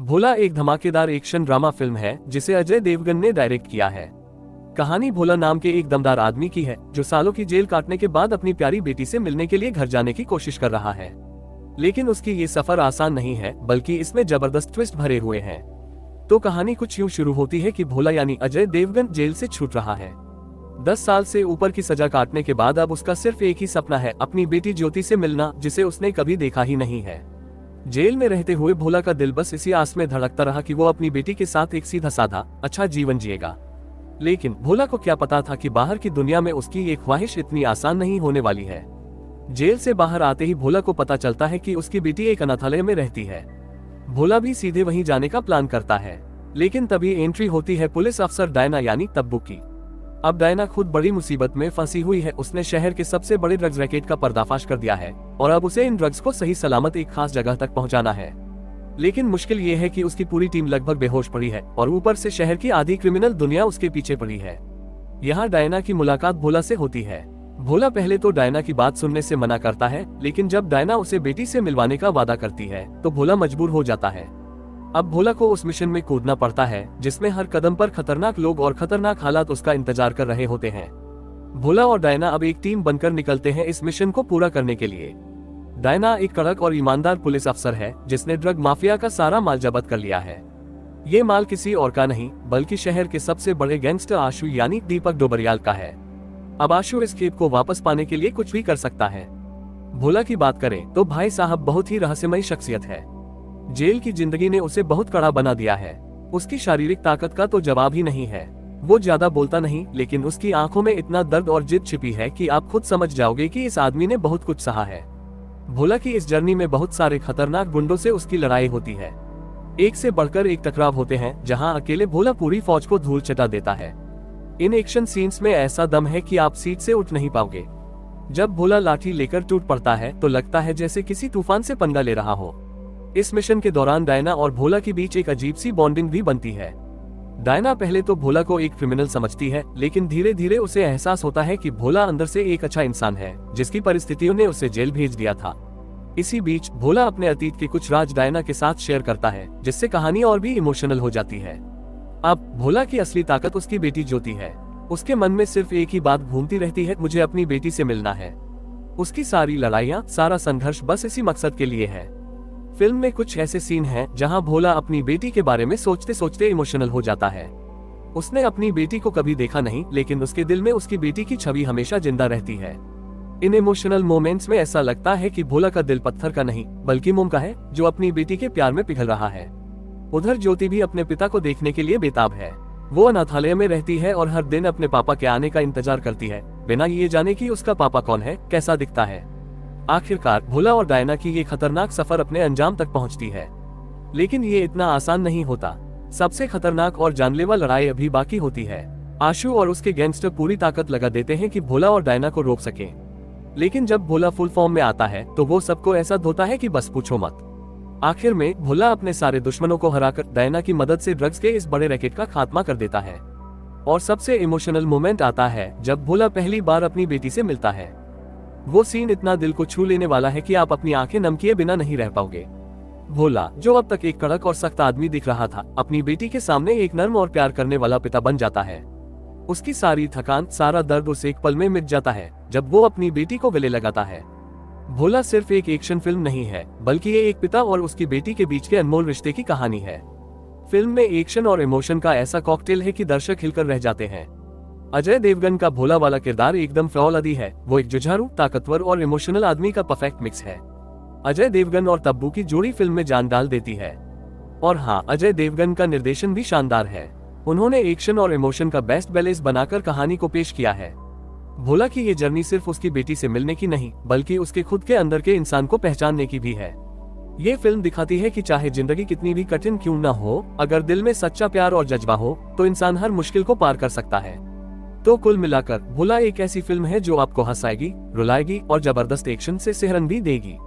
भोला एक धमाकेदार action drama film है जिसे अजय देवगन ने डायरेक्ट किया है। कहानी भोला नाम के एक दमदार आदमी की है जो सालों की जेल काटने के बाद अपनी प्यारी बेटी से मिलने के लिए घर जाने की कोशिश कर रहा है। लेकिन उसकी ये सफर आसान नहीं है, बल्कि इसमें जबरदस्त ट्विस्ट भरे हुए हैं। तो कहानी कुछ यूं शुरू होती है कि भोला यानी अजय देवगन जेल से छूट रहा है। 10 साल से ऊपर की सजा काटने के बाद अब उसका सिर्फ एक ही सपना है, अपनी बेटी ज्योति से मिलना, जिसे उसने कभी देखा ही नहीं है। जेल में रहते हुए भोला का दिल बस इसी आस में धड़कता रहा कि वो अपनी बेटी के साथ एक सीधा साधा अच्छा जीवन जिएगा। लेकिन भोला को क्या पता था कि बाहर की दुनिया में उसकी ये ख्वाहिश इतनी आसान नहीं होने वाली है। जेल से बाहर आते ही भोला को पता चलता है कि उसकी बेटी एक अनाथालय में रहती है। भोला भी सीधे वहीं जाने का प्लान करता है, लेकिन तभी एंट्री होती है पुलिस अफसर डायना यानी तब्बू की। अब डायना खुद बड़ी मुसीबत में फंसी हुई है। उसने शहर के सबसे बड़े ड्रग्स रैकेट का पर्दाफाश कर दिया है और अब उसे इन ड्रग्स को सही सलामत एक खास जगह तक पहुंचाना है। लेकिन मुश्किल ये है कि उसकी पूरी टीम लगभग बेहोश पड़ी है और ऊपर से शहर की आधी क्रिमिनल दुनिया उसके पीछे पड़ी है। यहाँ डायना की मुलाकात भोला से होती है। भोला पहले तो डायना की बात सुनने से मना करता है, लेकिन जब डायना उसे बेटी से मिलवाने का वादा करती है तो भोला मजबूर हो जाता है। अब भोला को उस मिशन में कूदना पड़ता है जिसमें हर कदम पर खतरनाक लोग और खतरनाक हालात उसका इंतजार कर रहे होते हैं। भोला और डायना अब एक टीम बनकर निकलते हैं इस मिशन को पूरा करने के लिए। डायना एक कड़क और ईमानदार पुलिस अफसर है जिसने ड्रग माफिया का सारा माल जब्त कर लिया है। ये माल किसी और का नहीं, बल्कि शहर के सबसे बड़े गैंगस्टर आशु यानी दीपक डोबरियाल का है। अब आशु इस खेप को वापस पाने के लिए कुछ भी कर सकता है। भोला की बात करें तो भाई साहब बहुत ही रहस्यमयी शख्सियत है। जेल की जिंदगी ने उसे बहुत कड़ा बना दिया है। उसकी शारीरिक ताकत का तो जवाब ही नहीं है। वो ज्यादा बोलता नहीं, लेकिन उसकी आंखों में इतना दर्द और जिद छिपी है कि आप खुद समझ जाओगे कि इस आदमी ने बहुत कुछ सहा है। भोला की इस जर्नी में बहुत सारे खतरनाक गुंडों से उसकी लड़ाई होती है। एक से बढ़कर एक टकराव होते हैं जहां अकेले भोला पूरी फौज को धूल चटा देता है। इन एक्शन सीन्स में ऐसा दम है कि आप सीट से उठ नहीं पाओगे। जब भोला लाठी लेकर टूट पड़ता है तो लगता है जैसे किसी तूफान से पंगा ले रहा हो। इस मिशन के दौरान डायना और भोला के बीच एक अजीब सी बॉन्डिंग भी बनती है। डायना पहले तो भोला को एक क्रिमिनल समझती है, लेकिन धीरे धीरे उसे एहसास होता है कि भोला अंदर से एक अच्छा इंसान है जिसकी परिस्थितियों ने उसे जेल भेज दिया था। इसी बीच भोला अपने अतीत के कुछ राज डायना के साथ शेयर करता है, जिससे कहानी और भी इमोशनल हो जाती है। अब भोला की असली ताकत उसकी बेटी ज्योति है। उसके मन में सिर्फ एक ही बात घूमती रहती है, मुझे अपनी बेटी से मिलना है। उसकी सारी लड़ाइयाँ, सारा संघर्ष बस इसी मकसद के लिए है। फिल्म में कुछ ऐसे सीन हैं जहां भोला अपनी बेटी के बारे में सोचते सोचते इमोशनल हो जाता है। उसने अपनी बेटी को कभी देखा नहीं, लेकिन उसके दिल में उसकी बेटी की छवि हमेशा जिंदा रहती है। इन इमोशनल मोमेंट्स में ऐसा लगता है कि भोला का दिल पत्थर का नहीं, बल्कि मोम का है, जो अपनी बेटी के प्यार में पिघल रहा है। उधर ज्योति भी अपने पिता को देखने के लिए बेताब है। वो अनाथालय में रहती है और हर दिन अपने पापा के आने का इंतजार करती है, बिना ये जाने कि उसका पापा कौन है, कैसा दिखता है। आखिरकार भोला और डायना की ये खतरनाक सफर अपने अंजाम तक पहुंचती है, लेकिन ये इतना आसान नहीं होता। सबसे खतरनाक और जानलेवा लड़ाई अभी बाकी होती है। आशु और उसके गैंगस्टर पूरी ताकत लगा देते हैं कि भोला और डायना को रोक सके, लेकिन जब भोला फुल फॉर्म में आता है तो वो सबको ऐसा धोता है कि बस पूछो मत। आखिर में भोला अपने सारे दुश्मनों को हराकर डायना की मदद से ड्रग्स के इस बड़े रैकेट का खात्मा कर देता है। और सबसे इमोशनल मोमेंट आता है जब भोला पहली बार अपनी बेटी से मिलता है। वो सीन इतना दिल को छू लेने वाला है कि आप अपनी आंखें नम किए बिना नहीं रह पाओगे। भोला, जो अब तक एक कड़क और सख्त आदमी दिख रहा था, अपनी बेटी के सामने एक नर्म और प्यार करने वाला पिता बन जाता है। उसकी सारी थकान, सारा दर्द उसे एक पल में मिट जाता है जब वो अपनी बेटी को गले लगाता है। भोला सिर्फ एक एक्शन फिल्म नहीं है, बल्कि ये एक पिता और उसकी बेटी के बीच के अनमोल रिश्ते की कहानी है। फिल्म में एक्शन और इमोशन का ऐसा कॉकटेल है कि दर्शक हिलकर रह जाते हैं। अजय देवगन का भोला वाला किरदार एकदम फ्लॉलेस है। वो एक जुझारू, ताकतवर और इमोशनल आदमी का परफेक्ट मिक्स है। अजय देवगन और तब्बू की जोड़ी फिल्म में जान डाल देती है। और हाँ, अजय देवगन का निर्देशन भी शानदार है। उन्होंने एक्शन और इमोशन का बेस्ट बैलेंस बनाकर कहानी को पेश किया है। भोला की ये जर्नी सिर्फ उसकी बेटी से मिलने की नहीं, बल्कि उसके खुद के अंदर के इंसान को पहचानने की भी है। ये फिल्म दिखाती है कि चाहे जिंदगी कितनी भी कठिन क्यों न हो, अगर दिल में सच्चा प्यार और जज्बा हो तो इंसान हर मुश्किल को पार कर सकता है। तो कुल मिलाकर भोला एक ऐसी फिल्म है जो आपको हंसाएगी, रुलाएगी और जबरदस्त एक्शन से सिहरन भी देगी।